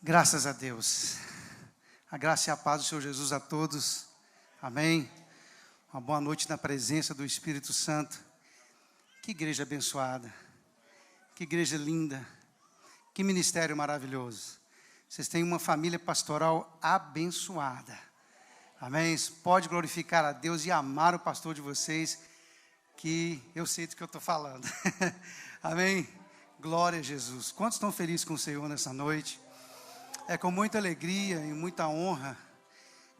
Graças a Deus. A graça e a paz do Senhor Jesus a todos. Amém. Uma boa noite na presença do Espírito Santo. Que igreja abençoada. Que igreja linda. Que ministério maravilhoso. Vocês têm uma família pastoral abençoada. Amém. Pode glorificar a Deus e amar o pastor de vocês, que eu sei do que eu estou falando. Amém. Glória a Jesus. Quantos estão felizes com o Senhor nessa noite? É com muita alegria e muita honra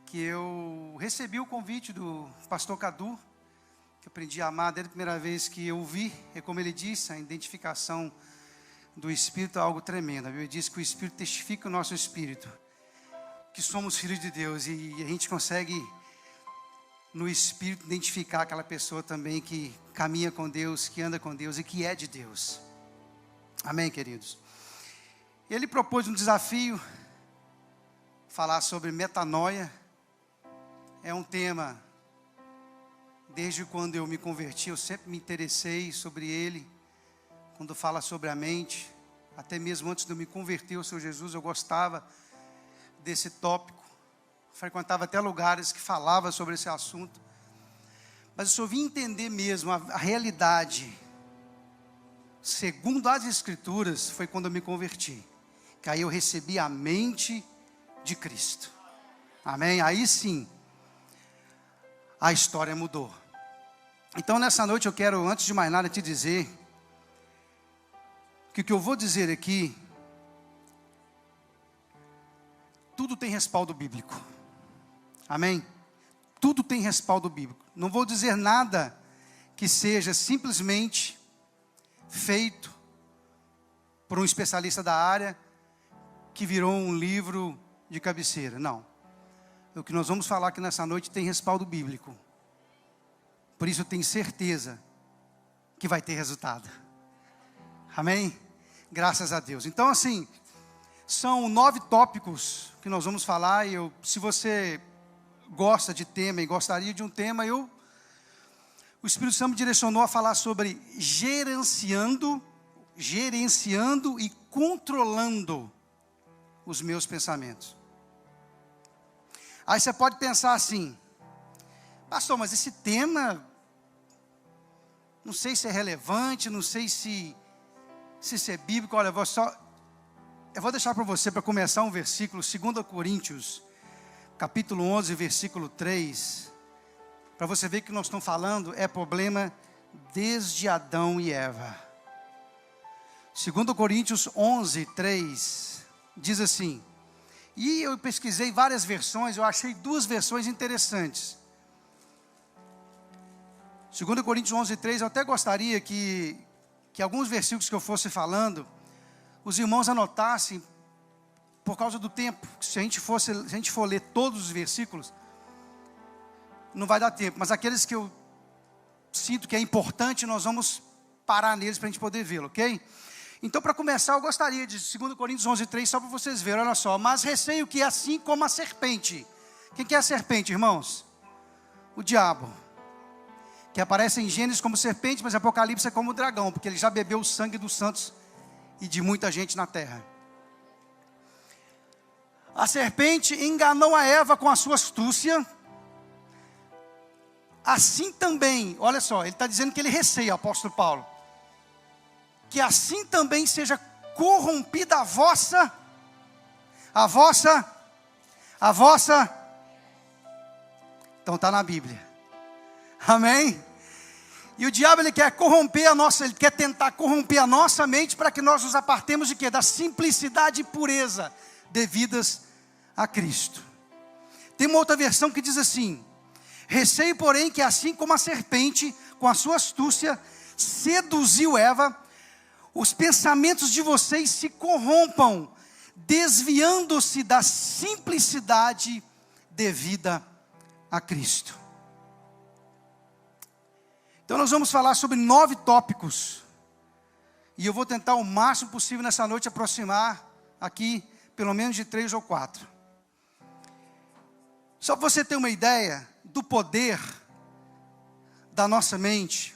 que eu recebi o convite do pastor Cadu, que eu aprendi a amar desde a primeira vez que eu o vi. E como ele disse, a identificação do Espírito é algo tremendo. A Bíblia diz que o Espírito testifica o nosso Espírito, que somos filhos de Deus, e a gente consegue no Espírito identificar aquela pessoa também que caminha com Deus, que anda com Deus e que é de Deus. Amém, queridos? Ele propôs um desafio, falar sobre metanoia. É um tema, desde quando eu me converti, eu sempre me interessei sobre ele. Quando fala sobre a mente, até mesmo antes de eu me converter ao Senhor Jesus, eu gostava desse tópico. Frequentava até lugares que falavam sobre esse assunto. Mas eu só vim entender mesmo a realidade, segundo as Escrituras, foi quando eu me converti. Que aí eu recebi a mente de Cristo. Amém? Aí sim, a história mudou. Então nessa noite eu quero, antes de mais nada, te dizer que o que eu vou dizer aqui, tudo tem respaldo bíblico. Amém? Tudo tem respaldo bíblico. Não vou dizer nada que seja simplesmente feito por um especialista da área, que virou um livro de cabeceira. Não. O que nós vamos falar aqui nessa noite tem respaldo bíblico. Por isso eu tenho certeza que vai ter resultado. Amém? Graças a Deus. Então assim, são 9 tópicos que nós vamos falar. E se você gosta de tema e gostaria de um tema, o Espírito Santo me direcionou a falar sobre gerenciando e controlando os meus pensamentos. Aí você pode pensar assim: pastor, mas esse tema, não sei se é relevante, não sei se é bíblico. Olha, eu vou deixar para você, para começar, um versículo, 2 Coríntios, capítulo 11, versículo 3, para você ver que nós estamos falando, é problema desde Adão e Eva. 2 Coríntios 11, 3, diz assim, e eu pesquisei várias versões, eu achei 2 versões interessantes. 2 Coríntios 11, 3, eu até gostaria que alguns versículos que eu fosse falando, os irmãos anotassem, por causa do tempo. Se a gente for ler todos os versículos, não vai dar tempo, mas aqueles que eu sinto que é importante, nós vamos parar neles para a gente poder vê-lo, ok? Então, para começar, eu gostaria de 2 Coríntios 11, 3, só para vocês verem, olha só. Mas receio que assim como a serpente. Quem que é a serpente, irmãos? O diabo. Que aparece em Gênesis como serpente, mas em Apocalipse é como o dragão, porque ele já bebeu o sangue dos santos e de muita gente na terra. A serpente enganou a Eva com a sua astúcia. Assim também, olha só, ele está dizendo que ele receia, o apóstolo Paulo, que assim também seja corrompida a vossa, então está na Bíblia, amém? E o diabo, ele quer ele quer tentar corromper a nossa mente, para que nós nos apartemos de quê? Da simplicidade e pureza devidas a Cristo. Tem uma outra versão que diz assim: receio, porém, que assim como a serpente, com a sua astúcia, seduziu Eva, os pensamentos de vocês se corrompam, desviando-se da simplicidade devida a Cristo. Então nós vamos falar sobre 9 tópicos, e eu vou tentar o máximo possível nessa noite aproximar aqui, pelo menos de 3 ou 4. Só para você ter uma ideia do poder da nossa mente,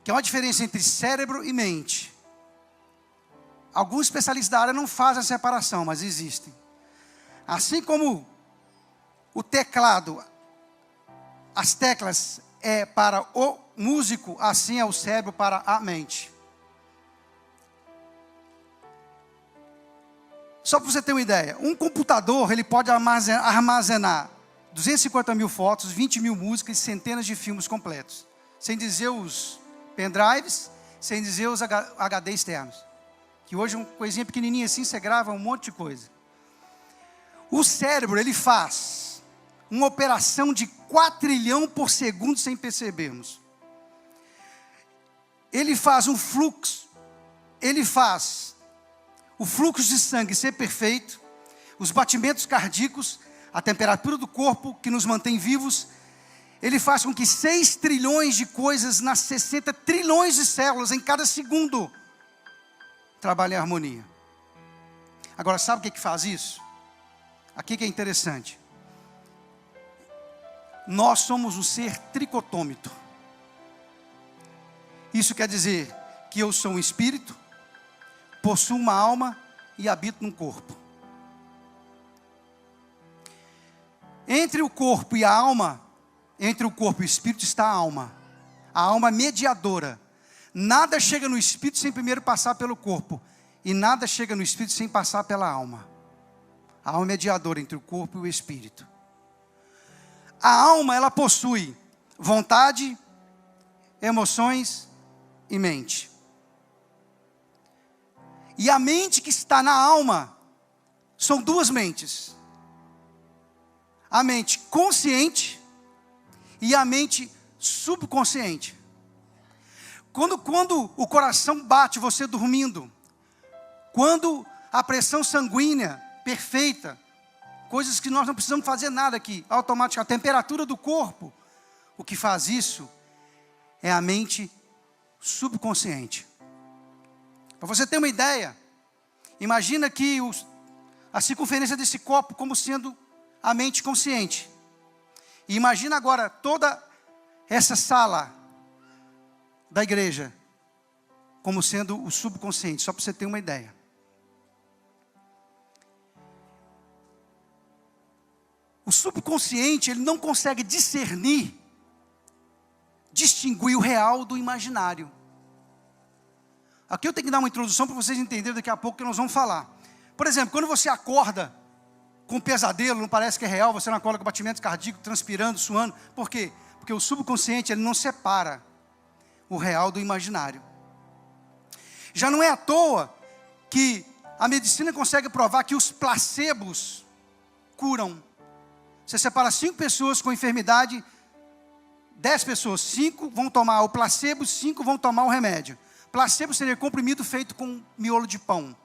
que é uma diferença entre cérebro e mente. Alguns especialistas da área não fazem a separação, mas existem. Assim como o teclado, as teclas é para o músico, assim é o cérebro para a mente. Só para você ter uma ideia, um computador ele pode armazenar 250 mil fotos, 20 mil músicas e centenas de filmes completos. Sem dizer os pendrives, sem dizer os HD externos. Que hoje uma coisinha pequenininha assim, você grava um monte de coisa. O cérebro, ele faz uma operação de 4 trilhões por segundo sem percebermos. Ele faz um fluxo, ele faz o fluxo de sangue ser perfeito, os batimentos cardíacos, a temperatura do corpo que nos mantém vivos. Ele faz com que 6 trilhões de coisas nas 60 trilhões de células em cada segundo trabalhem em harmonia. Agora, sabe o que faz isso? Aqui que é interessante. Nós somos um ser tricotômico. Isso quer dizer que eu sou um espírito, possuo uma alma e habito num corpo. Entre o corpo e a alma, entre o corpo e o espírito está a alma. A alma mediadora. Nada chega no espírito sem primeiro passar pelo corpo. E nada chega no espírito sem passar pela alma. A alma é mediadora entre o corpo e o espírito. A alma, ela possui vontade, emoções e mente. E a mente que está na alma são duas mentes. A mente consciente e a mente subconsciente. Quando o coração bate, você dormindo, quando a pressão sanguínea perfeita, coisas que nós não precisamos fazer nada aqui, automaticamente, a temperatura do corpo, o que faz isso é a mente subconsciente. Para você ter uma ideia, imagina que a circunferência desse copo como sendo a mente consciente. E imagina agora toda essa sala da igreja como sendo o subconsciente, só para você ter uma ideia. O subconsciente, ele não consegue discernir, distinguir o real do imaginário. Aqui eu tenho que dar uma introdução para vocês entenderem daqui a pouco que nós vamos falar. Por exemplo, quando você acorda com um pesadelo, não parece que é real, você não acorda com batimento cardíaco, transpirando, suando. Por quê? Porque o subconsciente, ele não separa o real do imaginário. Já não é à toa que a medicina consegue provar que os placebos curam. Você separa 5 pessoas com enfermidade, 10 pessoas, 5 vão tomar o placebo, 5 vão tomar o remédio. Placebo seria comprimido feito com miolo de pão.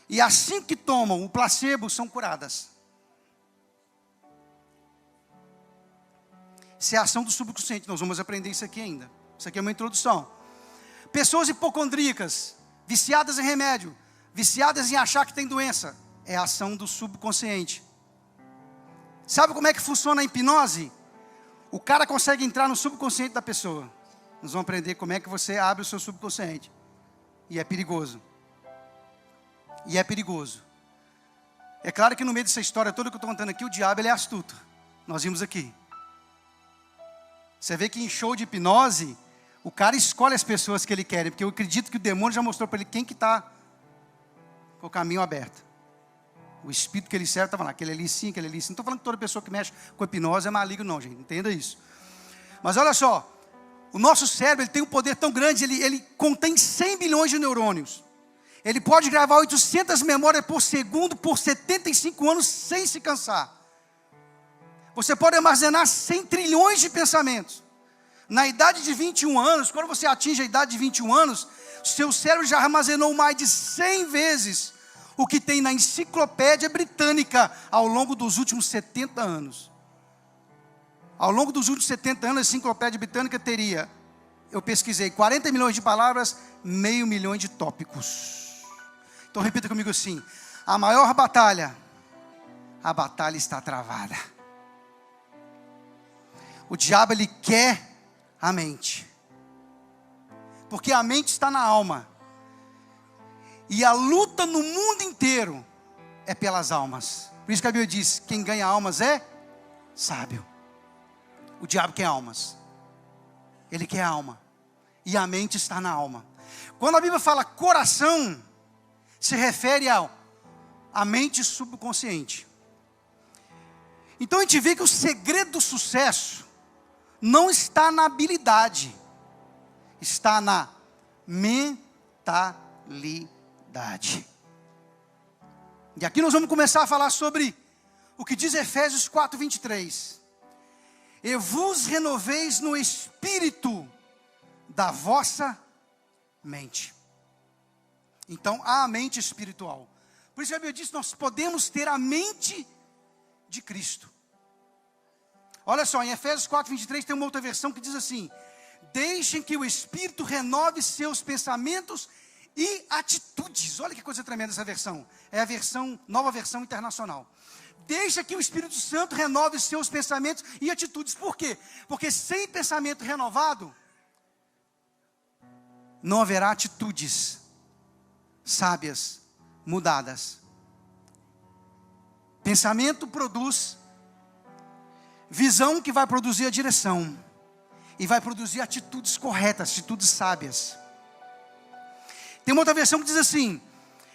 E as 5 que tomam o placebo são curadas. Isso é a ação do subconsciente. Nós vamos aprender isso aqui ainda. Isso aqui é uma introdução. Pessoas hipocondríacas, viciadas em remédio, viciadas em achar que tem doença, é a ação do subconsciente. Sabe como é que funciona a hipnose? O cara consegue entrar no subconsciente da pessoa. Nós vamos aprender como é que você abre o seu subconsciente. E é perigoso. E é perigoso. É claro que no meio dessa história toda que eu estou contando aqui, o diabo ele é astuto. Nós vimos aqui. Você vê que em show de hipnose, o cara escolhe as pessoas que ele quer. Porque eu acredito que o demônio já mostrou para ele quem que está com o caminho aberto. O espírito que ele serve estava lá, aquele ali sim, aquele ali sim. Não estou falando que toda pessoa que mexe com hipnose é maligno não, gente. Entenda isso. Mas olha só. O nosso cérebro ele tem um poder tão grande, ele contém 100 bilhões de neurônios. Ele pode gravar 800 memórias por segundo por 75 anos sem se cansar. Você pode armazenar 100 trilhões de pensamentos. Na idade de 21 anos, quando você atinge a idade de 21 anos, seu cérebro já armazenou mais de 100 vezes o que tem na enciclopédia britânica ao longo dos últimos 70 anos. Ao longo dos últimos 70 anos, a enciclopédia britânica teria, eu pesquisei, 40 milhões de palavras, 500 mil de tópicos. Então repita comigo assim: a maior batalha, a batalha está travada. O diabo ele quer a mente. Porque a mente está na alma. E a luta no mundo inteiro é pelas almas. Por isso que a Bíblia diz, quem ganha almas é sábio. O diabo quer almas. Ele quer alma. E a mente está na alma. Quando a Bíblia fala coração, se refere à mente subconsciente. Então a gente vê que o segredo do sucesso não está na habilidade, está na mentalidade. E aqui nós vamos começar a falar sobre o que diz Efésios 4:23. E vos renoveis no espírito da vossa mente. Então há a mente espiritual. Por isso a Bíblia diz que nós podemos ter a mente de Cristo. Olha só, em Efésios 4:23 tem uma outra versão que diz assim: deixem que o Espírito renove seus pensamentos e atitudes. Olha que coisa tremenda essa versão. É a nova versão internacional. Deixa que o Espírito Santo renove seus pensamentos e atitudes. Por quê? Porque sem pensamento renovado, não haverá atitudes sábias, mudadas. Pensamento produz visão, que vai produzir a direção. E vai produzir atitudes corretas, atitudes sábias. Tem uma outra versão que diz assim: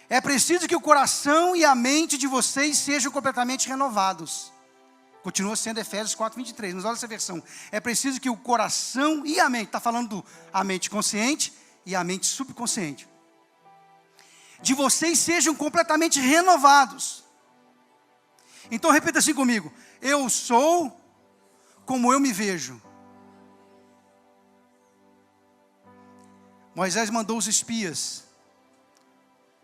é preciso que o coração e a mente de vocês sejam completamente renovados. Continua sendo Efésios 4:23, mas olha essa versão. É preciso que o coração e a mente, está falando a mente consciente e a mente subconsciente, de vocês sejam completamente renovados. Então repita assim comigo: eu sou como eu me vejo. Moisés mandou os espias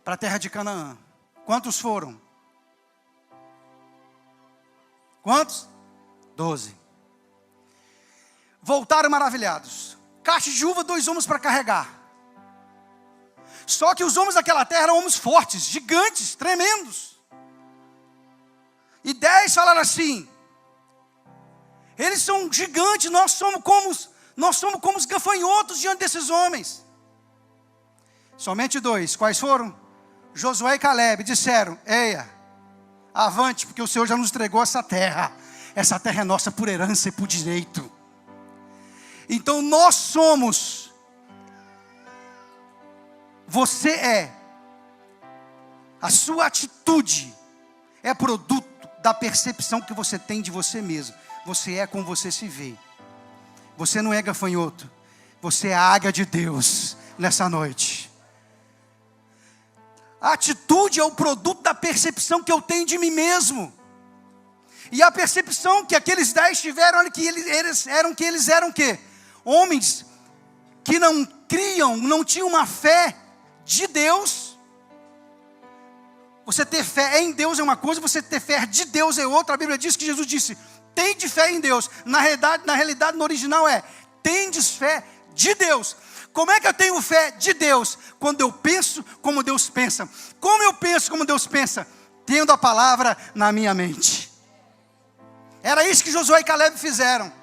para a terra de Canaã. Quantos foram? Quantos? 12. Voltaram maravilhados. Caixa de uva, 2 homens para carregar. Só que os homens daquela terra eram homens fortes, gigantes, tremendos. E 10 falaram assim: eles são gigantes, nós somos como os gafanhotos diante desses homens. Somente 2, quais foram? Josué e Caleb, disseram: eia, avante, porque o Senhor já nos entregou essa terra. Essa terra é nossa por herança e por direito. Então nós somos, você é, a sua atitude é produto da percepção que você tem de você mesmo. Você é como você se vê. Você não é gafanhoto, você é a águia de Deus nessa noite. A atitude é o produto da percepção que eu tenho de mim mesmo. E a percepção que aqueles 10 tiveram, olha que eles eram o quê? Homens que não criam, não tinham uma fé de Deus. Você ter fé em Deus é uma coisa, você ter fé de Deus é outra. A Bíblia diz que Jesus disse: tende fé em Deus. Na realidade, no original tendes fé de Deus. Como é que eu tenho fé de Deus? Quando eu penso como Deus pensa. Como eu penso como Deus pensa? Tendo a palavra na minha mente. Era isso que Josué e Caleb fizeram.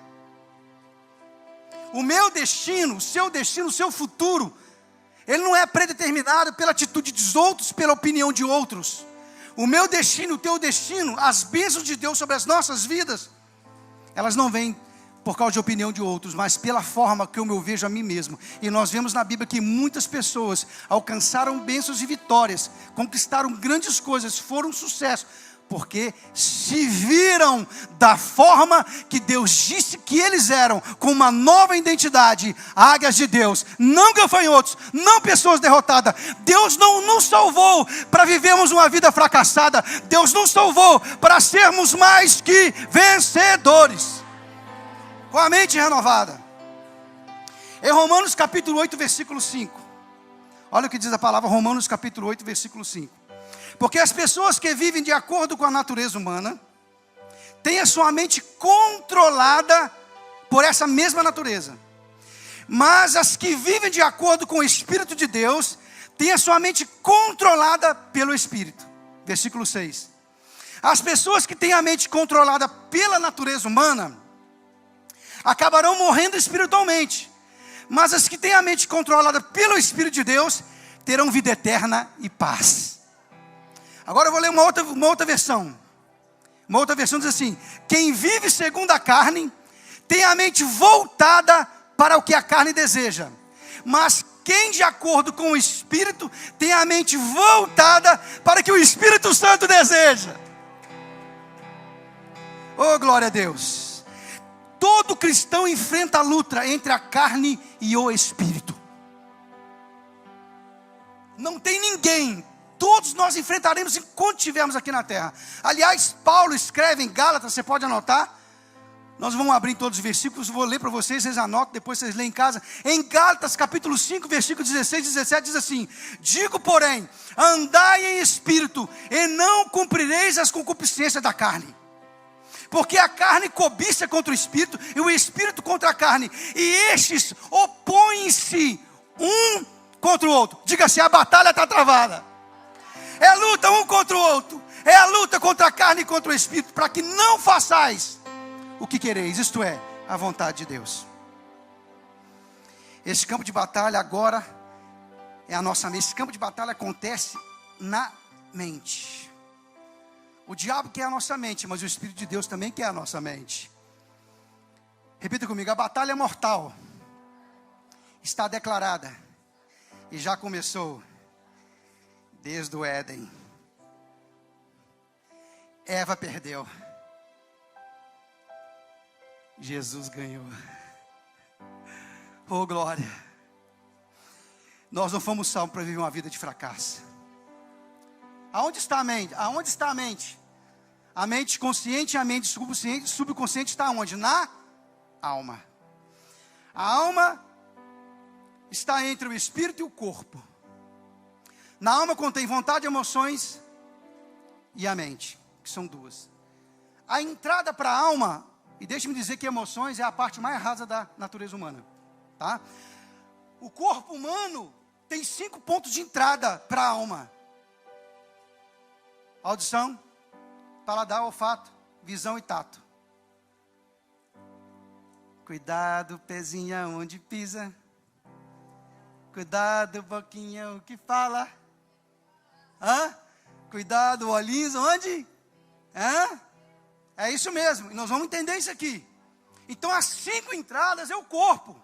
O meu destino, o seu futuro, ele não é predeterminado pela atitude dos outros, pela opinião de outros. O meu destino, o teu destino, as bênçãos de Deus sobre as nossas vidas, elas não vêm por causa de opinião de outros, mas pela forma que eu me vejo a mim mesmo. E nós vemos na Bíblia que muitas pessoas alcançaram bênçãos e vitórias, conquistaram grandes coisas, foram um sucesso, porque se viram da forma que Deus disse que eles eram, com uma nova identidade, águias de Deus, não gafanhotos, não pessoas derrotadas. Deus não nos salvou para vivermos uma vida fracassada. Deus nos salvou para sermos mais que vencedores, com a mente renovada. Em Romanos capítulo 8, versículo 5, olha o que diz a palavra, Romanos capítulo 8, versículo 5. Porque as pessoas que vivem de acordo com a natureza humana têm a sua mente controlada por essa mesma natureza. Mas as que vivem de acordo com o Espírito de Deus têm a sua mente controlada pelo Espírito. Versículo 6. As pessoas que têm a mente controlada pela natureza humana acabarão morrendo espiritualmente. Mas as que têm a mente controlada pelo Espírito de Deus terão vida eterna e paz. Agora eu vou ler uma outra versão. Uma outra versão diz assim: quem vive segundo a carne tem a mente voltada para o que a carne deseja, mas quem de acordo com o Espírito tem a mente voltada para o que o Espírito Santo deseja. Oh, glória a Deus. Todo cristão enfrenta a luta entre a carne e o Espírito. Não tem ninguém, todos nós enfrentaremos enquanto estivermos aqui na terra. Aliás, Paulo escreve em Gálatas, você pode anotar. Nós vamos abrir todos os versículos, vou ler para vocês, vocês anotam, depois vocês lêem em casa. Em Gálatas capítulo 5, versículo 16 e 17 diz assim: digo porém, andai em espírito, e não cumprireis as concupiscências da carne. Porque a carne cobiça contra o espírito, e o espírito contra a carne, e estes opõem-se um contra o outro. Diga assim: a batalha está travada. É a luta um contra o outro, é a luta contra a carne e contra o espírito, para que não façais o que quereis, isto é, a vontade de Deus. Esse campo de batalha agora é a nossa mente. Esse campo de batalha acontece na mente. O diabo quer a nossa mente, mas o Espírito de Deus também quer a nossa mente. Repita comigo: a batalha mortal está declarada e já começou desde o Éden. Eva perdeu, Jesus ganhou. Oh, glória. Nós não fomos salvos para viver uma vida de fracasso. Aonde está a mente? Aonde está a mente? A mente consciente e a mente subconsciente está onde? Na alma. A alma está entre o espírito e o corpo. Na alma contém vontade, emoções e a mente, que são duas. A entrada para a alma, e deixe-me dizer que emoções é a parte mais rasa da natureza humana, tá? O corpo humano tem 5 pontos de entrada para a alma: audição, paladar, olfato, visão e tato. Cuidado, pezinho, onde pisa. Cuidado, boquinha, o que fala. Cuidado, olhinhos, onde? É isso mesmo, e nós vamos entender isso aqui. Então as 5 entradas é o corpo,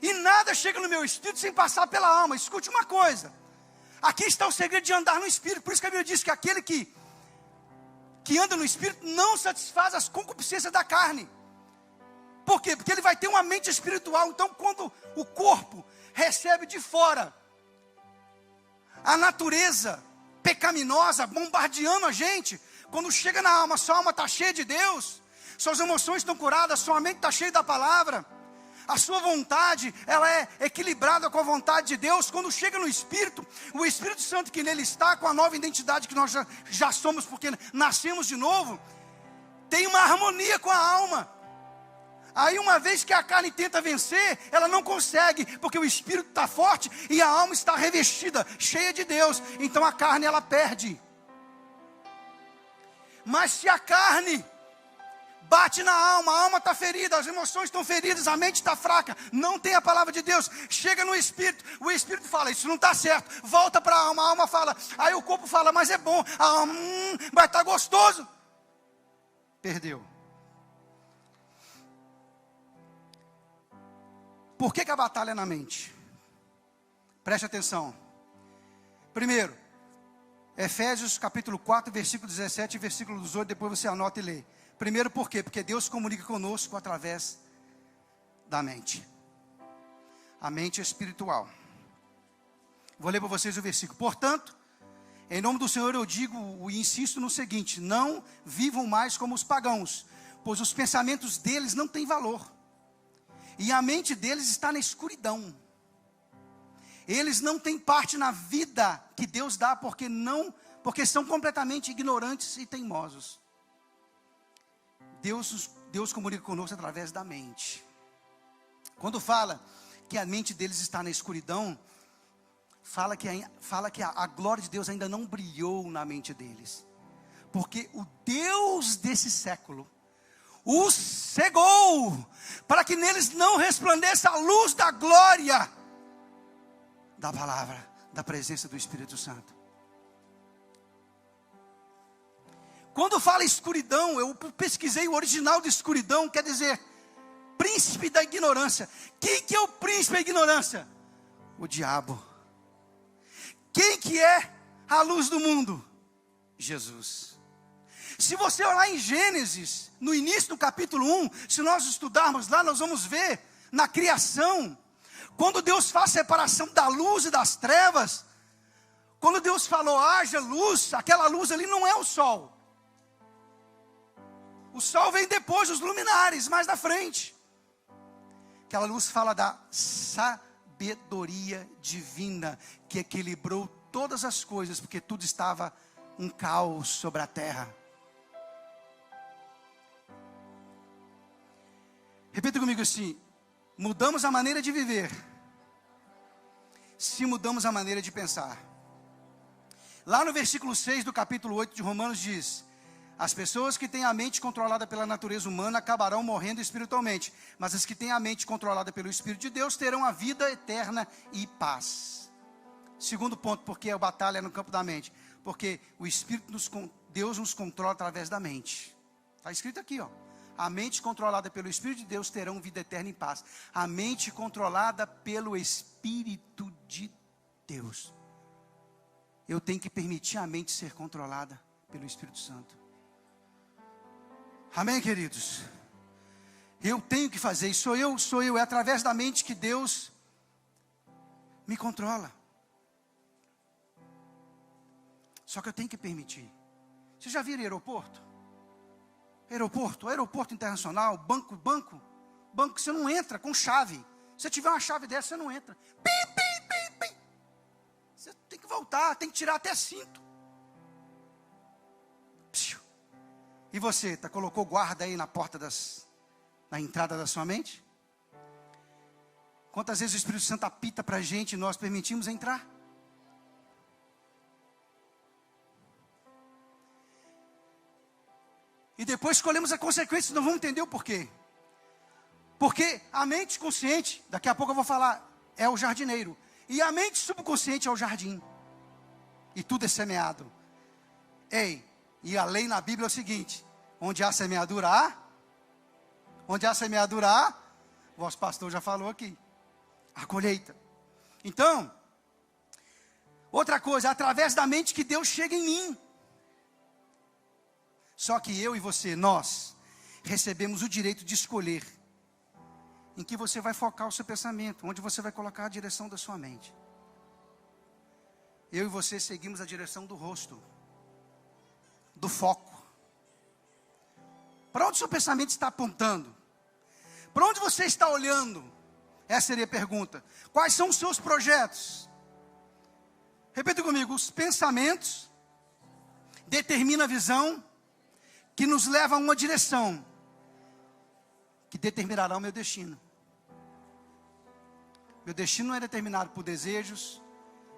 e nada chega no meu espírito sem passar pela alma. Escute uma coisa, aqui está o segredo de andar no espírito. Por isso que a Bíblia diz que aquele que anda no espírito não satisfaz as concupiscências da carne. Por quê? Porque ele vai ter uma mente espiritual. Então quando o corpo recebe de fora a natureza pecaminosa bombardeando a gente, quando chega na alma, sua alma está cheia de Deus, suas emoções estão curadas, sua mente está cheia da palavra, a sua vontade, ela é equilibrada com a vontade de Deus. Quando chega no Espírito, o Espírito Santo que nele está, com a nova identidade que nós já somos, porque nascemos de novo, tem uma harmonia com a alma. Aí uma vez que a carne tenta vencer, ela não consegue, porque o Espírito está forte e a alma está revestida, cheia de Deus. Então a carne ela perde. Mas se a carne bate na alma, a alma está ferida, as emoções estão feridas, a mente está fraca, não tem a palavra de Deus, chega no Espírito, o Espírito fala: isso não está certo, volta para a alma fala, aí o corpo fala: mas é bom, a alma, vai estar gostoso. Perdeu. Por que a batalha é na mente? Preste atenção. Primeiro, Efésios capítulo 4, versículo 17 e versículo 18, depois você anota e lê. Primeiro, por quê? Porque Deus comunica conosco através da mente. A mente é espiritual. Vou ler para vocês o versículo. Portanto, em nome do Senhor eu digo e insisto no seguinte: não vivam mais como os pagãos, pois os pensamentos deles não têm valor, e a mente deles está na escuridão. Eles não têm parte na vida que Deus dá, porque são completamente ignorantes e teimosos. Deus comunica conosco através da mente. Quando fala que a mente deles está na escuridão, fala que a glória de Deus ainda não brilhou na mente deles, porque o Deus desse século os cegou, para que neles não resplandeça a luz da glória da palavra, da presença do Espírito Santo. Quando fala escuridão, eu pesquisei o original de escuridão, quer dizer, príncipe da ignorância. Quem que é o príncipe da ignorância? O diabo. Quem que é a luz do mundo? Jesus. Se você olhar em Gênesis, no início do capítulo 1, se nós estudarmos lá, nós vamos ver na criação, quando Deus faz a separação da luz e das trevas, quando Deus falou, haja luz, aquela luz ali não é o sol. O sol vem depois, os luminares, mais na frente. Aquela luz fala da sabedoria divina, que equilibrou todas as coisas, porque tudo estava um caos sobre a terra. Repita comigo assim: mudamos a maneira de viver, se mudamos a maneira de pensar. Lá no versículo 6 do capítulo 8 de Romanos diz: as pessoas que têm a mente controlada pela natureza humana acabarão morrendo espiritualmente, mas as que têm a mente controlada pelo Espírito de Deus terão a vida eterna e paz. Segundo ponto, porque a batalha é no campo da mente, porque o Espírito Deus nos controla através da mente. Está escrito aqui, ó. A mente controlada pelo Espírito de Deus terão vida eterna em paz. A mente controlada pelo Espírito de Deus. Eu tenho que permitir a mente ser controlada pelo Espírito Santo. Amém, queridos? Eu tenho que fazer isso, sou eu. É através da mente que Deus me controla. Só que eu tenho que permitir. Vocês já viram aeroporto? Aeroporto internacional, banco que você não entra com chave. Se tiver uma chave dessa, você não entra. Pim. Você tem que voltar, tem que tirar até cinto. E você, colocou guarda aí na porta na entrada da sua mente? Quantas vezes o Espírito Santo apita para a gente e nós permitimos entrar? E depois escolhemos a consequência, não vamos entender o porquê. Porque a mente consciente, daqui a pouco eu vou falar, é o jardineiro. E a mente subconsciente é o jardim. E tudo é semeado. E a lei na Bíblia é o seguinte: onde há semeadura há? Onde há semeadura há? O vosso pastor já falou aqui. A colheita. Então, outra coisa, através da mente que Deus chega em mim. Só que eu e você, nós, recebemos o direito de escolher em que você vai focar o seu pensamento, onde você vai colocar a direção da sua mente. Eu e você seguimos a direção do rosto, do foco. Para onde o seu pensamento está apontando? Para onde você está olhando? Essa seria a pergunta. Quais são os seus projetos? Repita comigo: os pensamentos determinam a visão, que nos leva a uma direção, que determinará o meu destino. Meu destino não é determinado por desejos,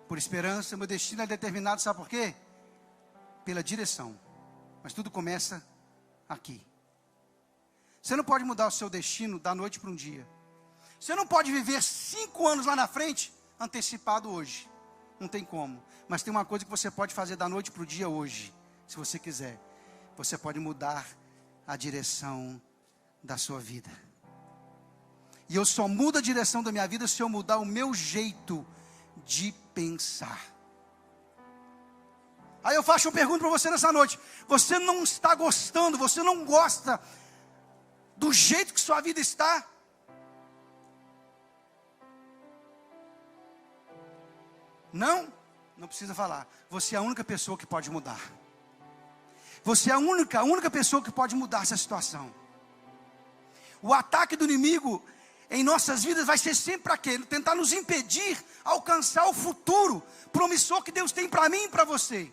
por esperança. Meu destino é determinado, sabe por quê? Pela direção. Mas tudo começa aqui. Você não pode mudar o seu destino da noite para um dia. Você não pode viver 5 anos lá na frente, antecipado hoje. Não tem como. Mas tem uma coisa que você pode fazer da noite para o dia hoje, se você quiser. Você pode mudar a direção da sua vida. E eu só mudo a direção da minha vida se eu mudar o meu jeito de pensar. Aí eu faço uma pergunta para você nessa noite: você não está gostando, você não gosta do jeito que sua vida está? Não precisa falar. Você é a única pessoa que pode mudar. Você é a única pessoa que pode mudar essa situação. O ataque do inimigo em nossas vidas vai ser sempre aquele: tentar nos impedir alcançar o futuro promissor que Deus tem para mim e para você.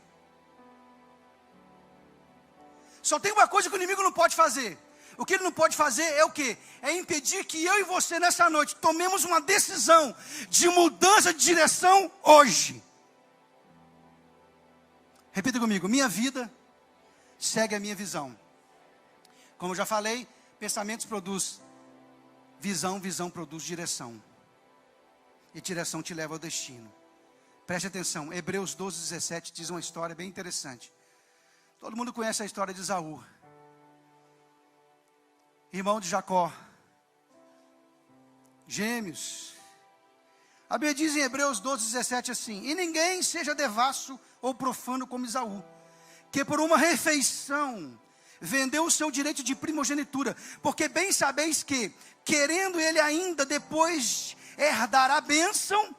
Só tem uma coisa que o inimigo não pode fazer. O que ele não pode fazer é o quê? É impedir que eu e você nessa noite tomemos uma decisão de mudança de direção hoje. Repita comigo: minha vida segue a minha visão. Como eu já falei, pensamentos produz visão, visão produz direção. E direção te leva ao destino. Preste atenção, Hebreus 12, 17 diz uma história bem interessante. Todo mundo conhece a história de Esaú, irmão de Jacó, gêmeos. A Bíblia diz em Hebreus 12, 17 assim: e ninguém seja devasso ou profano como Esaú, que por uma refeição vendeu o seu direito de primogenitura, porque bem sabeis que, querendo ele ainda depois herdar a bênção,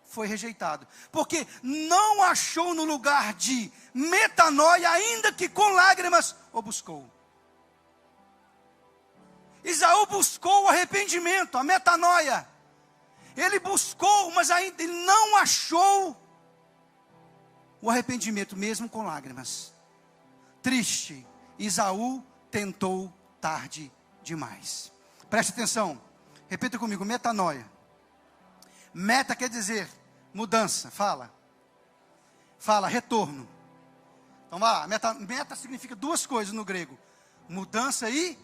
foi rejeitado, porque não achou no lugar de metanoia, ainda que com lágrimas o buscou. Esaú buscou o arrependimento, a metanoia. Ele buscou, mas ainda ele não achou o arrependimento, mesmo com lágrimas. Triste, Esaú tentou tarde demais. Preste atenção, repita comigo, metanoia. Meta quer dizer mudança, fala, retorno. Então vá, meta significa duas coisas no grego, mudança e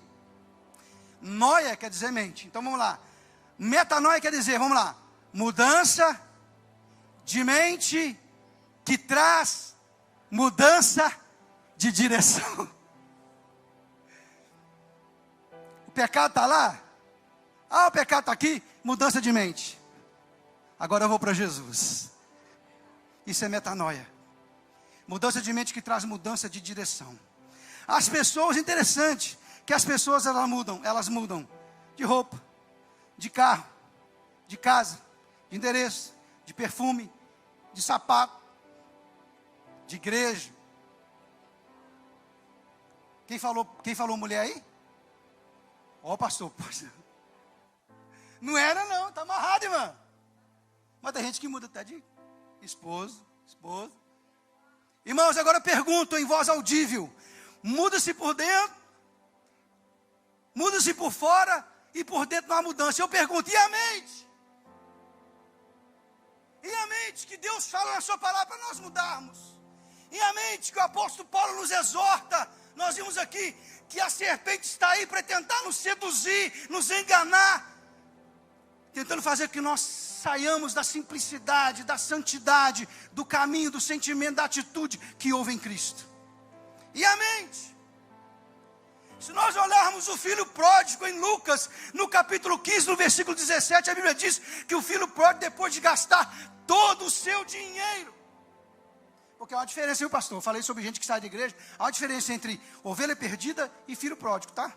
noia quer dizer mente. Então vamos lá, metanoia quer dizer, vamos lá, mudança de mente que traz mudança de direção. O pecado está lá, o pecado está aqui, mudança de mente. Agora eu vou para Jesus. Isso é metanoia. Mudança de mente que traz mudança de direção. As pessoas, interessante, que as pessoas elas mudam de roupa, de carro, de casa, de endereço, de perfume, de sapato, de igreja. Quem falou mulher aí? Pastor, poxa. Não era não, está amarrado, irmão. Mas tem gente que muda até de esposa. Irmãos, agora eu pergunto em voz audível: muda-se por dentro, muda-se por fora, e por dentro não há mudança. Eu pergunto, e a mente? E a mente que Deus fala na sua palavra para nós mudarmos? E a mente que o apóstolo Paulo nos exorta? Nós vimos aqui que a serpente está aí para tentar nos seduzir, nos enganar, tentando fazer com que nós saiamos da simplicidade, da santidade, do caminho, do sentimento, da atitude que houve em Cristo. E a mente? Se nós olharmos o filho pródigo em Lucas, no capítulo 15, no versículo 17, a Bíblia diz que o filho pródigo, depois de gastar todo o seu dinheiro, porque há uma diferença, viu, pastor? Eu falei sobre gente que sai da igreja, há uma diferença entre ovelha perdida e filho pródigo, tá?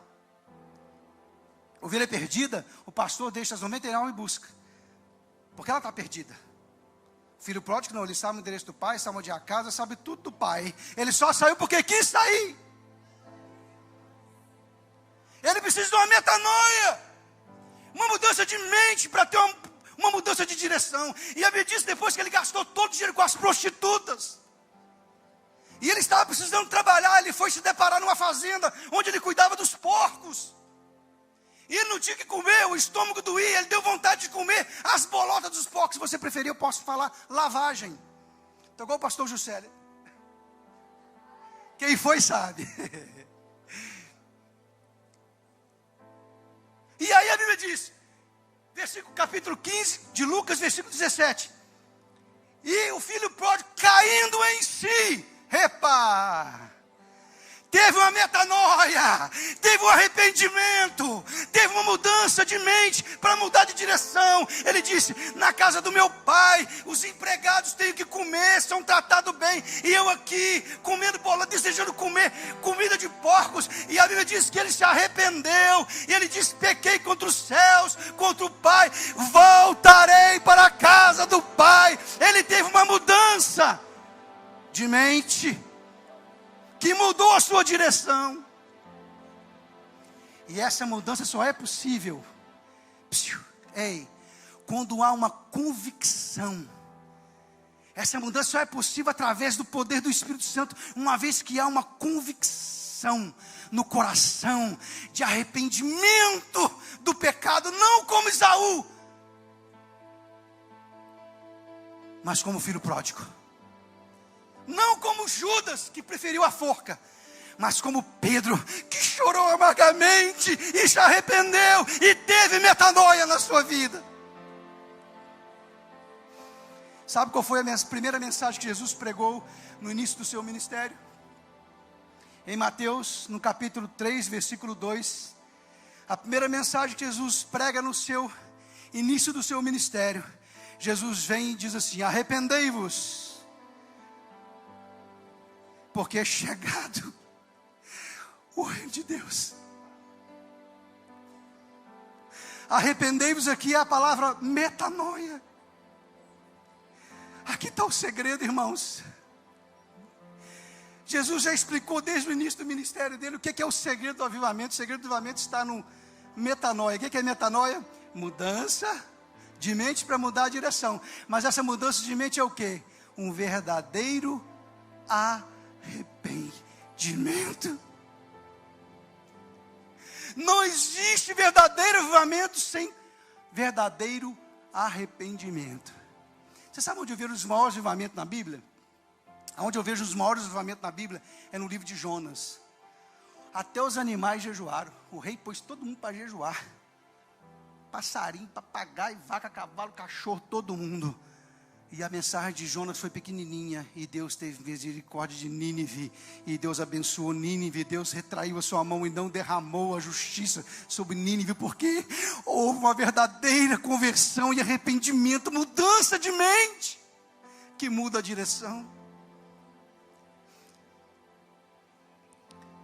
Ovelha perdida, o pastor deixa as 99 e busca, porque ela está perdida. Filho pródigo não, ele sabe o endereço do pai, sabe onde é a casa, sabe tudo do pai. Ele só saiu porque quis sair. Ele precisa de uma metanoia, uma mudança de mente para ter uma mudança de direção. E a Bíblia diz depois que ele gastou todo o dinheiro com as prostitutas, e ele estava precisando trabalhar, ele foi se deparar numa fazenda onde ele cuidava dos porcos. E ele não tinha que comer, o estômago doía, ele deu vontade de comer as bolotas dos porcos. Se você preferir, eu posso falar lavagem. Então, igual o pastor Juscelio. Quem foi sabe. E aí a Bíblia diz, capítulo 15 de Lucas, versículo 17. E o filho pródigo caindo em si, teve uma metanoia, teve um arrependimento, teve uma mudança de mente para mudar de direção. Ele disse, na casa do meu pai, os empregados têm que comer, são tratados bem, e eu aqui, comendo bola, desejando comer comida de porcos. E a Bíblia diz que ele se arrependeu, e ele disse, pequei contra os céus, contra o pai, voltarei para a casa do pai. Ele teve uma mudança de mente, que mudou a sua direção. E essa mudança só é possível, quando há uma convicção. Essa mudança só é possível através do poder do Espírito Santo, uma vez que há uma convicção no coração, de arrependimento do pecado, não como Esaú, mas como filho pródigo. Não como Judas, que preferiu a forca, mas como Pedro, que chorou amargamente e se arrependeu e teve metanoia na sua vida. Sabe qual foi a primeira mensagem que Jesus pregou no início do seu ministério? Em Mateus, no capítulo 3, versículo 2, a primeira mensagem que Jesus prega no seu início do seu ministério, Jesus vem e diz assim: arrependei-vos, porque é chegado o reino de Deus. Arrependei-vos aqui é a palavra metanoia. Aqui está o segredo, irmãos. Jesus já explicou desde o início do ministério dele o que é o segredo do avivamento. O segredo do avivamento está no metanoia. O que é metanoia? Mudança de mente para mudar a direção. Mas essa mudança de mente é o quê? Um verdadeiro arrependimento. Não existe verdadeiro avivamento sem verdadeiro arrependimento. Você sabe onde eu vejo os maiores avivamentos na Bíblia? Onde eu vejo os maiores avivamentos na Bíblia é no livro de Jonas. Até os animais jejuaram. O rei pôs todo mundo para jejuar. Passarinho, papagaio, vaca, cavalo, cachorro, todo mundo. E a mensagem de Jonas foi pequenininha. E Deus teve misericórdia de Nínive. E Deus abençoou Nínive. Deus retraiu a sua mão e não derramou a justiça sobre Nínive. Porque houve uma verdadeira conversão e arrependimento. Mudança de mente. Que muda a direção.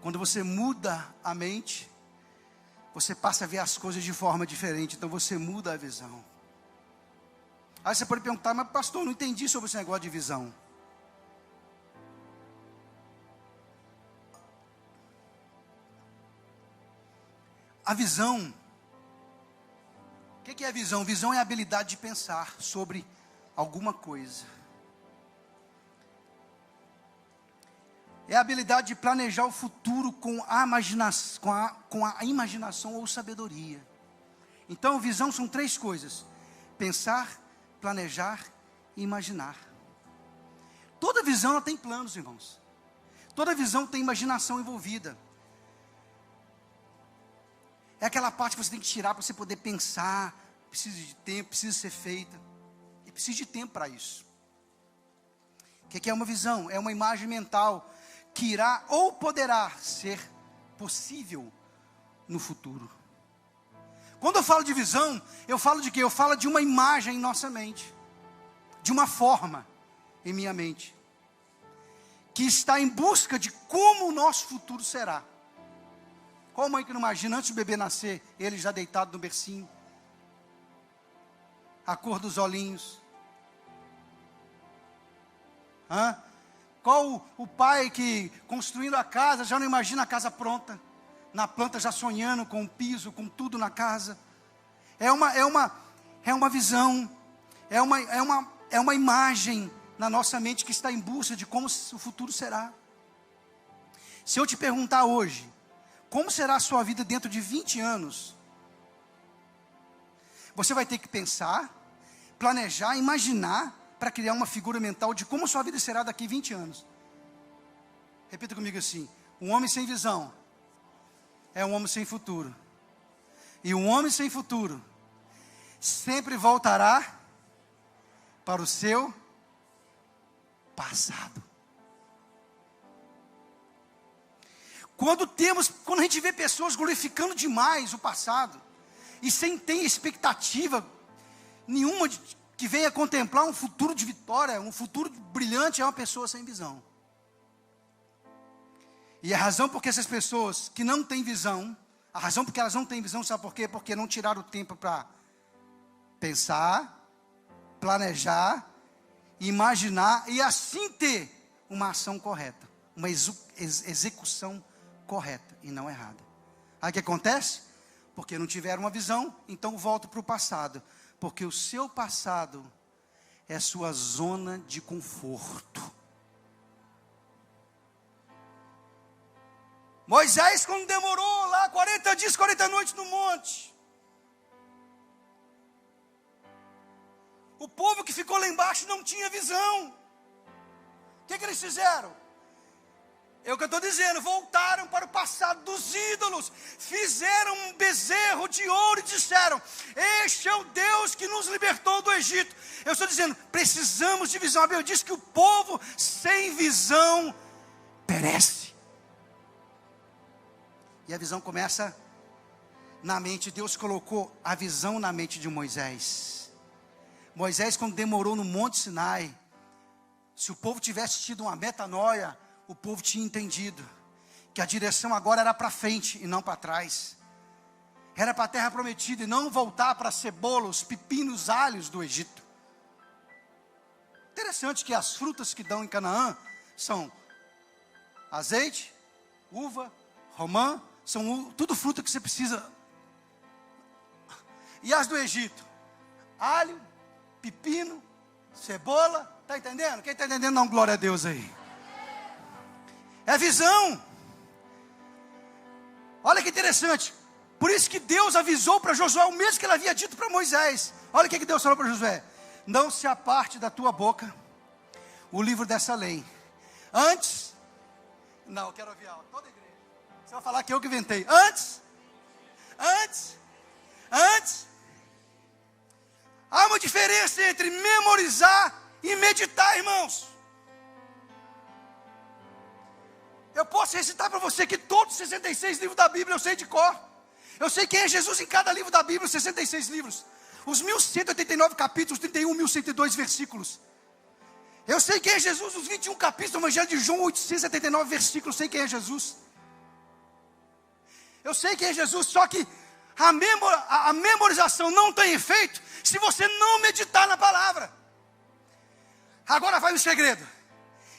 Quando você muda a mente, você passa a ver as coisas de forma diferente. Então você muda a visão. Aí você pode perguntar: mas pastor, não entendi sobre esse negócio de visão. A visão, o que é a visão? Visão é a habilidade de pensar sobre alguma coisa. É a habilidade de planejar o futuro com a imaginação ou sabedoria. Então, visão são 3 coisas: pensar, planejar e imaginar. Toda visão ela tem planos, irmãos. Toda visão tem imaginação envolvida. É aquela parte que você tem que tirar para você poder pensar. Precisa de tempo, precisa ser feita. E precisa de tempo para isso. O que é uma visão? É uma imagem mental que irá ou poderá ser possível no futuro. Quando eu falo de visão, eu falo de quê? Eu falo de uma imagem em nossa mente, de uma forma em minha mente, que está em busca de como o nosso futuro será. Qual mãe que não imagina antes do bebê nascer, ele já deitado no bercinho, a cor dos olhinhos? Qual o pai que, construindo a casa, já não imagina a casa pronta, na planta já sonhando com o piso, com tudo na casa? É uma visão, é uma imagem na nossa mente que está em busca de como o futuro será. Se eu te perguntar hoje, como será a sua vida dentro de 20 anos? Você vai ter que pensar, planejar, imaginar, para criar uma figura mental de como sua vida será daqui a 20 anos. Repita comigo assim: um homem sem visão é um homem sem futuro. E um homem sem futuro sempre voltará para o seu passado. Quando a gente vê pessoas glorificando demais o passado, e sem ter expectativa nenhuma que venha contemplar um futuro de vitória, um futuro brilhante, é uma pessoa sem visão. E a razão porque essas pessoas que não têm visão, a razão porque elas não têm visão, sabe por quê? Porque não tiraram o tempo para pensar, planejar, imaginar e assim ter uma ação correta, uma execução correta e não errada. Aí o que acontece? Porque não tiveram uma visão, então volto para o passado. Porque o seu passado é sua zona de conforto. Moisés, quando demorou lá 40 dias, 40 noites no monte, o povo que ficou lá embaixo não tinha visão. O que eles fizeram? É o que eu estou dizendo, voltaram para o passado dos ídolos, fizeram um bezerro de ouro e disseram, este é o Deus que nos libertou do Egito. Eu estou dizendo, precisamos de visão. A Bíblia diz que o povo sem visão perece. E a visão começa na mente. Deus colocou a visão na mente de Moisés. Moisés, quando demorou no Monte Sinai, se o povo tivesse tido uma metanoia, o povo tinha entendido que a direção agora era para frente e não para trás. Era para a terra prometida e não voltar para cebolas, pepinos, alhos do Egito. Interessante que as frutas que dão em Canaã são azeite, uva, romã, são tudo fruta que você precisa. E as do Egito? Alho, pepino, cebola, está entendendo? Quem está entendendo, não, glória a Deus aí. É visão. Olha que interessante. Por isso que Deus avisou para Josué o mesmo que ele havia dito para Moisés. Olha o que Deus falou para Josué. Não se aparte da tua boca o livro dessa lei. Antes, não, eu quero ouvir alto, toda a igreja. Você vai falar que eu que inventei. Antes. Há uma diferença entre memorizar e meditar, irmãos. Eu posso recitar para você que todos os 66 livros da Bíblia eu sei de cor. Eu sei quem é Jesus em cada livro da Bíblia, os 66 livros. Os 1189 capítulos, 31.102 versículos. Eu sei quem é Jesus, os 21 capítulos do Evangelho de João, 879 versículos. Eu sei quem é Jesus. Eu sei quem é Jesus, só que a memorização não tem efeito se você não meditar na palavra. Agora vai o segredo.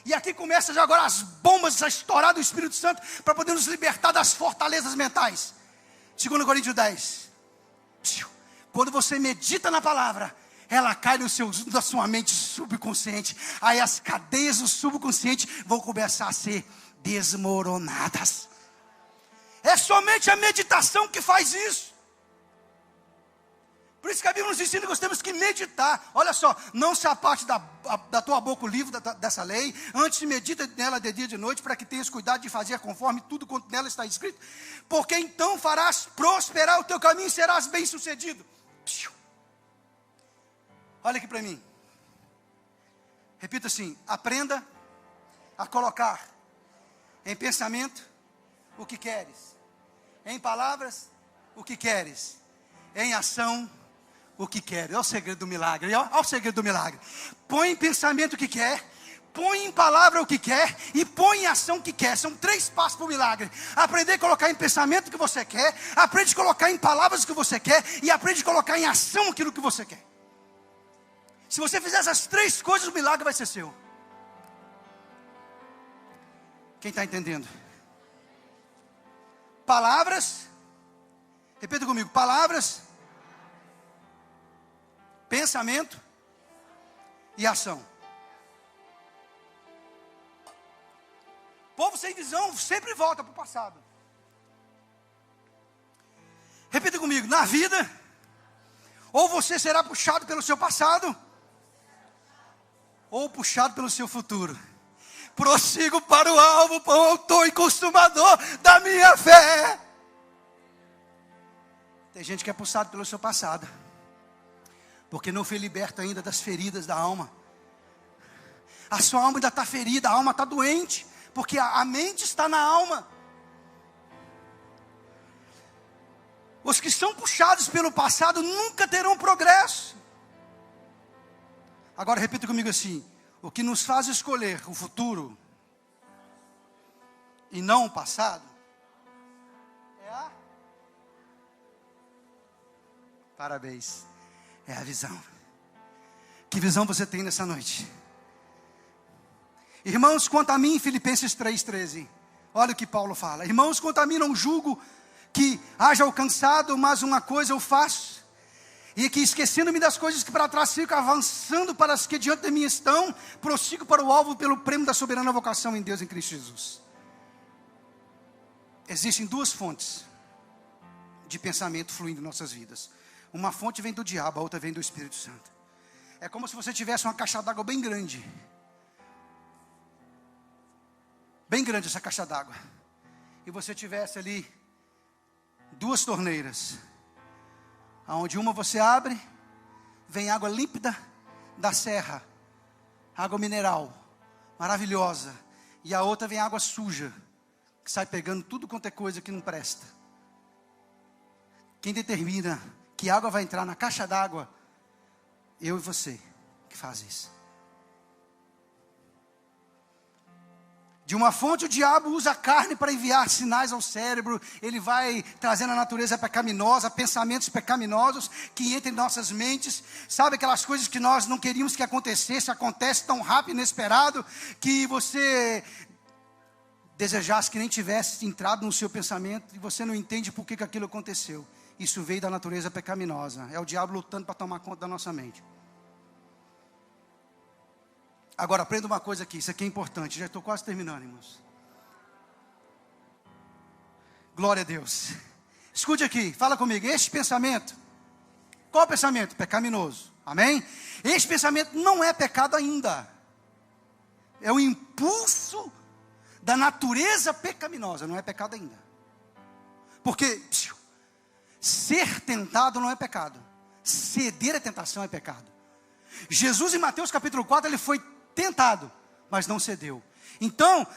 E aqui começa já agora as bombas a estourar do Espírito Santo para poder nos libertar das fortalezas mentais. 2 Coríntios 10. Quando você medita na palavra, ela cai na sua mente subconsciente. Aí as cadeias do subconsciente vão começar a ser desmoronadas. É somente a meditação que faz isso. Por isso que a Bíblia nos ensina que nós temos que meditar. Olha só, não se aparte da tua boca o livro dessa lei. Antes medita nela de dia e de noite, para que tenhas cuidado de fazer conforme tudo quanto nela está escrito. Porque então farás prosperar o teu caminho e serás bem sucedido. Olha aqui para mim. Repita assim, aprenda a colocar em pensamento o que queres, em palavras o que queres, em ação o que queres. Olha o segredo do milagre, olha o segredo do milagre. Põe em pensamento o que quer, põe em palavra o que quer e põe em ação o que quer. São 3 passos para o milagre. Aprender a colocar em pensamento o que você quer, aprende a colocar em palavras o que você quer e aprende a colocar em ação aquilo que você quer. Se você fizer essas 3 coisas, o milagre vai ser seu. Quem está entendendo? Palavras, repita comigo, palavras, pensamento e ação. O povo sem visão sempre volta para o passado. Repita comigo, na vida, ou você será puxado pelo seu passado, ou puxado pelo seu futuro. Prossigo para o alvo, para o autor e consumador da minha fé. Tem gente que é puxado pelo seu passado, porque não foi liberto ainda das feridas da alma. A sua alma ainda está ferida, a alma está doente, porque a mente está na alma. Os que são puxados pelo passado nunca terão progresso. Agora repita comigo assim, o que nos faz escolher o futuro e não o passado é a... Parabéns. É a visão. Que visão você tem nessa noite? Irmãos, quanto a mim, Filipenses 3,13. Olha o que Paulo fala. Irmãos, quanto a mim não julgo que haja alcançado, mas uma coisa eu faço. E que esquecendo-me das coisas que para trás fico, avançando para as que diante de mim estão, prossigo para o alvo pelo prêmio da soberana vocação em Deus em Cristo Jesus. Existem 2 fontes de pensamento fluindo em nossas vidas. Uma fonte vem do diabo, a outra vem do Espírito Santo. É como se você tivesse uma caixa d'água bem grande. bem grande essa caixa d'água, e você tivesse ali 2 torneiras, aonde uma você abre, vem água límpida da serra, água mineral, maravilhosa, e a outra vem água suja, que sai pegando tudo quanto é coisa que não presta. Quem determina que água vai entrar na caixa d'água, eu e você, que faz isso. De uma fonte, o diabo usa a carne para enviar sinais ao cérebro. Ele vai trazendo a natureza pecaminosa, pensamentos pecaminosos que entram em nossas mentes. Sabe aquelas coisas que nós não queríamos que acontecesse, acontece tão rápido, inesperado, que você desejasse que nem tivesse entrado no seu pensamento, e você não entende por que aquilo aconteceu. Isso veio da natureza pecaminosa. É o diabo lutando para tomar conta da nossa mente. Agora, aprenda uma coisa aqui, isso aqui é importante, já estou quase terminando, irmãos. Glória a Deus. Escute aqui, fala comigo, este pensamento, qual pensamento? Pecaminoso, amém? Este pensamento não é pecado ainda, é o impulso da natureza pecaminosa, não é pecado ainda. Porque ser tentado não é pecado, ceder à tentação é pecado. Jesus em Mateus capítulo 4, ele foi tentado, mas não cedeu. Então,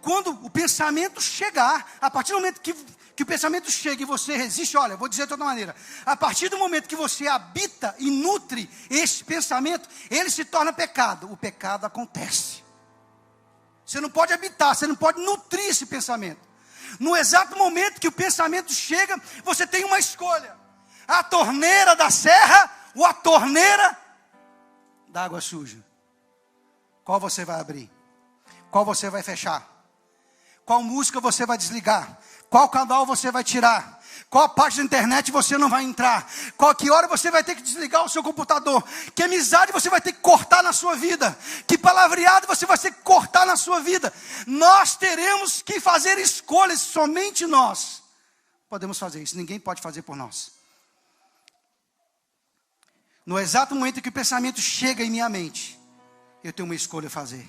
quando o pensamento chegar, a partir do momento que o pensamento chega e você resiste, olha, vou dizer de outra maneira, a partir do momento que você habita e nutre esse pensamento, ele se torna pecado. O pecado acontece. Você não pode habitar, você não pode nutrir esse pensamento. No exato momento que o pensamento chega, você tem uma escolha: a torneira da serra ou a torneira da água suja. Qual você vai abrir? Qual você vai fechar? Qual música você vai desligar? Qual canal você vai tirar? Qual página da internet você não vai entrar? Que hora você vai ter que desligar o seu computador? Que amizade você vai ter que cortar na sua vida? Que palavreado você vai ter que cortar na sua vida? Nós teremos que fazer escolhas, somente nós podemos fazer isso, ninguém pode fazer por nós. No exato momento em que o pensamento chega em minha mente, eu tenho uma escolha a fazer.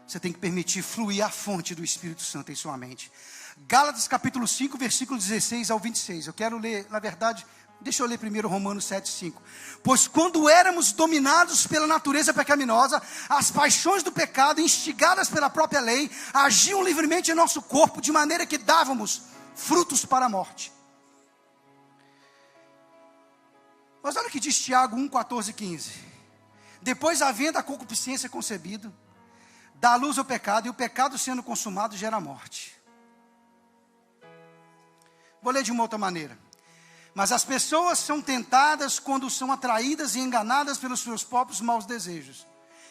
Você tem que permitir fluir a fonte do Espírito Santo em sua mente. Gálatas capítulo 5, versículo 16 ao 26. Eu quero ler, na verdade, deixa eu ler primeiro Romanos 7, 5. Pois quando éramos dominados pela natureza pecaminosa, as paixões do pecado, instigadas pela própria lei, agiam livremente em nosso corpo, de maneira que dávamos frutos para a morte. Mas olha o que diz Tiago 1, 14 e 15. Depois, havendo a concupiscência concebido, dá à luz o pecado, e o pecado sendo consumado gera morte. Vou ler de uma outra maneira. Mas as pessoas são tentadas quando são atraídas e enganadas pelos seus próprios maus desejos.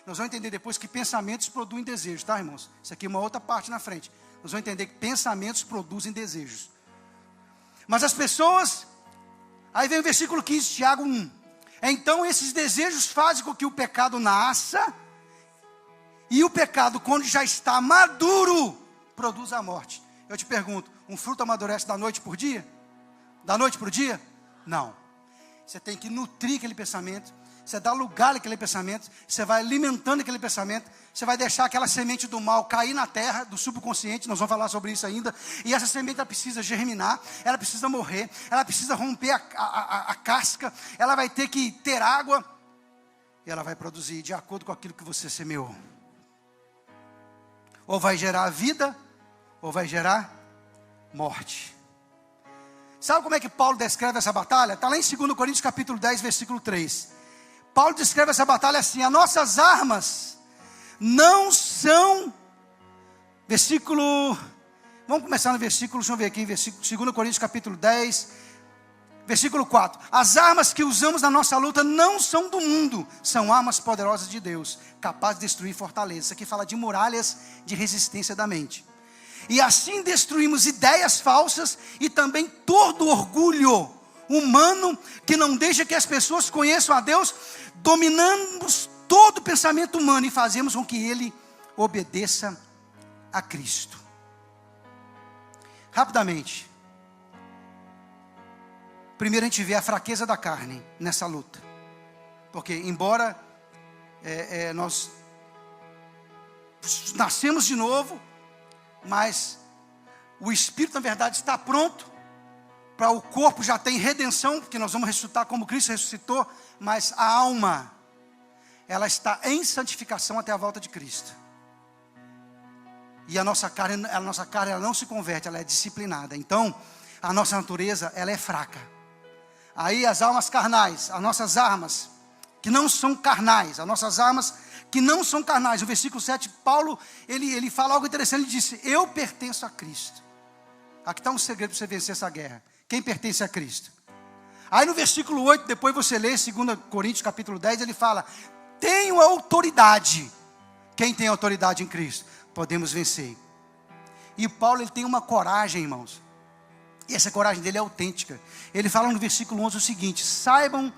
Nós vamos entender depois que pensamentos produzem desejos, tá, irmãos? Isso aqui é uma outra parte na frente. Nós vamos entender que pensamentos produzem desejos. Mas as pessoas... Aí vem o versículo 15, Tiago 1. Então esses desejos fazem com que o pecado nasça, e o pecado, quando já está maduro, produz a morte. Eu te pergunto, um fruto amadurece da noite por dia? Da noite para o dia? Não. Você tem que nutrir aquele pensamento, você dá lugar àquele pensamento, você vai alimentando aquele pensamento, você vai deixar aquela semente do mal cair na terra, do subconsciente, nós vamos falar sobre isso ainda, e essa semente ela precisa germinar, ela precisa morrer, ela precisa romper a casca, ela vai ter que ter água, e ela vai produzir de acordo com aquilo que você semeou. Ou vai gerar vida, ou vai gerar morte. Sabe como é que Paulo descreve essa batalha? Está lá em 2 Coríntios capítulo 10, versículo 3. Paulo descreve essa batalha assim: as nossas armas não são, vamos começar no versículo, deixa eu ver aqui, 2 Coríntios capítulo 10, versículo 4. As armas que usamos na nossa luta não são do mundo, são armas poderosas de Deus, capazes de destruir fortalezas. Isso aqui fala de muralhas de resistência da mente. E assim destruímos ideias falsas e também todo orgulho humano que não deixa que as pessoas conheçam a Deus. Dominamos todo pensamento humano e fazemos com que ele obedeça a Cristo. Rapidamente. Primeiro a gente vê a fraqueza da carne nessa luta. Porque embora nós nascemos de novo, mas o espírito, na verdade, está pronto, para o corpo já tem redenção, porque nós vamos ressuscitar como Cristo ressuscitou, mas a alma, ela está em santificação até a volta de Cristo. E a nossa carne ela não se converte, ela é disciplinada. Então, a nossa natureza, ela é fraca. Aí as almas carnais, as nossas armas, que não são carnais, as nossas armas que não são carnais. No versículo 7, Paulo, ele fala algo interessante, ele disse: eu pertenço a Cristo. Aqui está um segredo para você vencer essa guerra. Quem pertence a Cristo? Aí no versículo 8, depois você lê 2 Coríntios capítulo 10, ele fala: tenho autoridade. Quem tem autoridade em Cristo? Podemos vencer. E Paulo, ele tem uma coragem, irmãos. E essa coragem dele é autêntica. Ele fala no versículo 11 o seguinte: saibam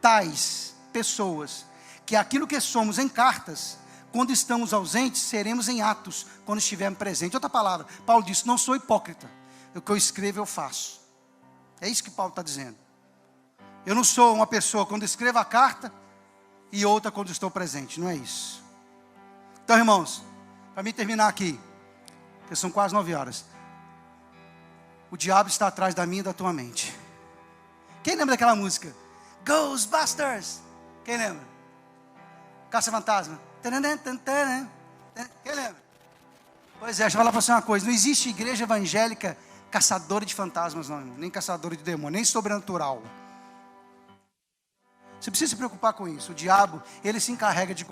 tais pessoas que aquilo que somos em cartas, quando estamos ausentes, seremos em atos, quando estivermos presentes. Outra palavra, Paulo disse: não sou hipócrita, o que eu escrevo eu faço. É isso que Paulo está dizendo. Eu não sou uma pessoa quando escrevo a carta e outra quando estou presente, não é isso. Então, irmãos, para mim terminar aqui, porque são quase 9 horas. O diabo está atrás da minha e da tua mente. Quem lembra daquela música? Ghostbusters. Quem lembra? Caça-fantasma. Quem lembra? Pois é, deixa eu falar para você uma coisa. Não existe igreja evangélica caçadora de fantasmas, não, nem caçadora de demônios, nem sobrenatural. Você precisa se preocupar com isso. O diabo, ele se encarrega de...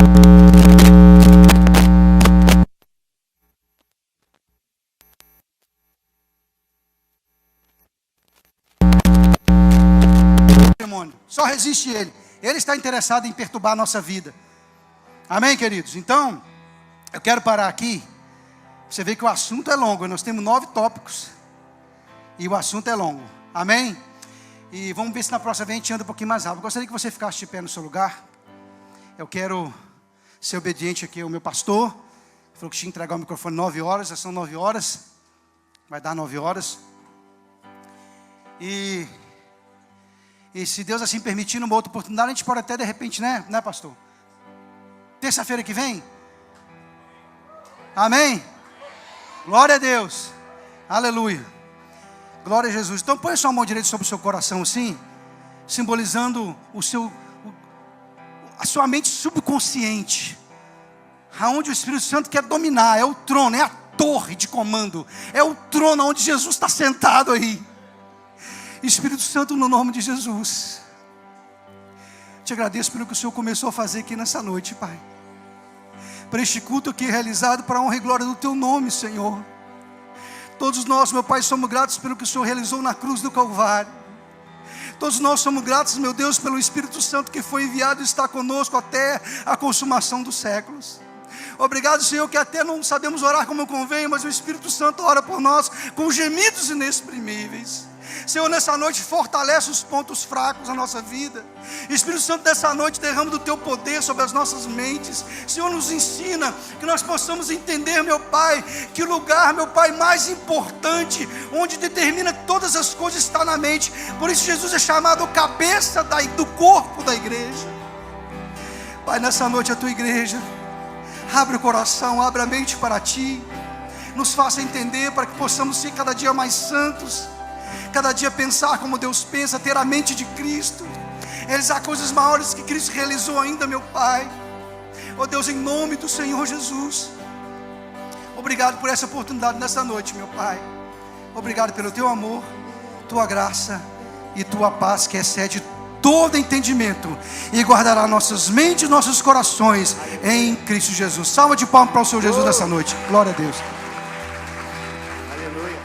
demônio. Só resiste ele. Ele está interessado em perturbar a nossa vida. Amém, queridos? Então, eu quero parar aqui. Você vê que o assunto é longo. Nós temos 9 tópicos. E o assunto é longo. Amém? E vamos ver se na próxima vez a gente anda um pouquinho mais rápido. Eu gostaria que você ficasse de pé no seu lugar. Eu quero ser obediente aqui ao meu pastor. Ele falou que tinha que entregar o microfone 9 horas. Já são 9 horas. Vai dar 9 horas. E se Deus assim permitir, numa outra oportunidade, a gente pode até de repente, né pastor? Terça-feira que vem? Amém? Glória a Deus. Aleluia. Glória a Jesus. Então põe a sua mão direita sobre o seu coração assim, simbolizando a sua mente subconsciente, aonde o Espírito Santo quer dominar. É o trono, é a torre de comando, é o trono onde Jesus está sentado aí. Espírito Santo, no nome de Jesus, te agradeço pelo que o Senhor começou a fazer aqui nessa noite, Pai. Para este culto aqui realizado para a honra e glória do Teu nome, Senhor. Todos nós, meu Pai, somos gratos pelo que o Senhor realizou na cruz do Calvário. Todos nós somos gratos, meu Deus, pelo Espírito Santo que foi enviado e está conosco até a consumação dos séculos. Obrigado, Senhor, que até não sabemos orar como convém, mas o Espírito Santo ora por nós com gemidos inexprimíveis. Senhor, nessa noite fortalece os pontos fracos da nossa vida. Espírito Santo, nessa noite derrama do Teu poder sobre as nossas mentes. Senhor, nos ensina que nós possamos entender, meu Pai, que o lugar, meu Pai, mais importante, onde determina todas as coisas, está na mente. Por isso Jesus é chamado cabeça do corpo da igreja. Pai, nessa noite a Tua igreja abre o coração, abre a mente para Ti. Nos faça entender para que possamos ser cada dia mais santos, cada dia pensar como Deus pensa, ter a mente de Cristo, realizar coisas maiores que Cristo realizou ainda, meu Pai. Oh Deus, em nome do Senhor Jesus, obrigado por essa oportunidade nessa noite, meu Pai. Obrigado pelo Teu amor, Tua graça e Tua paz, que excede todo entendimento, e guardará nossas mentes e nossos corações em Cristo Jesus. Salva de palmas para o Senhor Jesus nessa noite. Glória a Deus. Aleluia.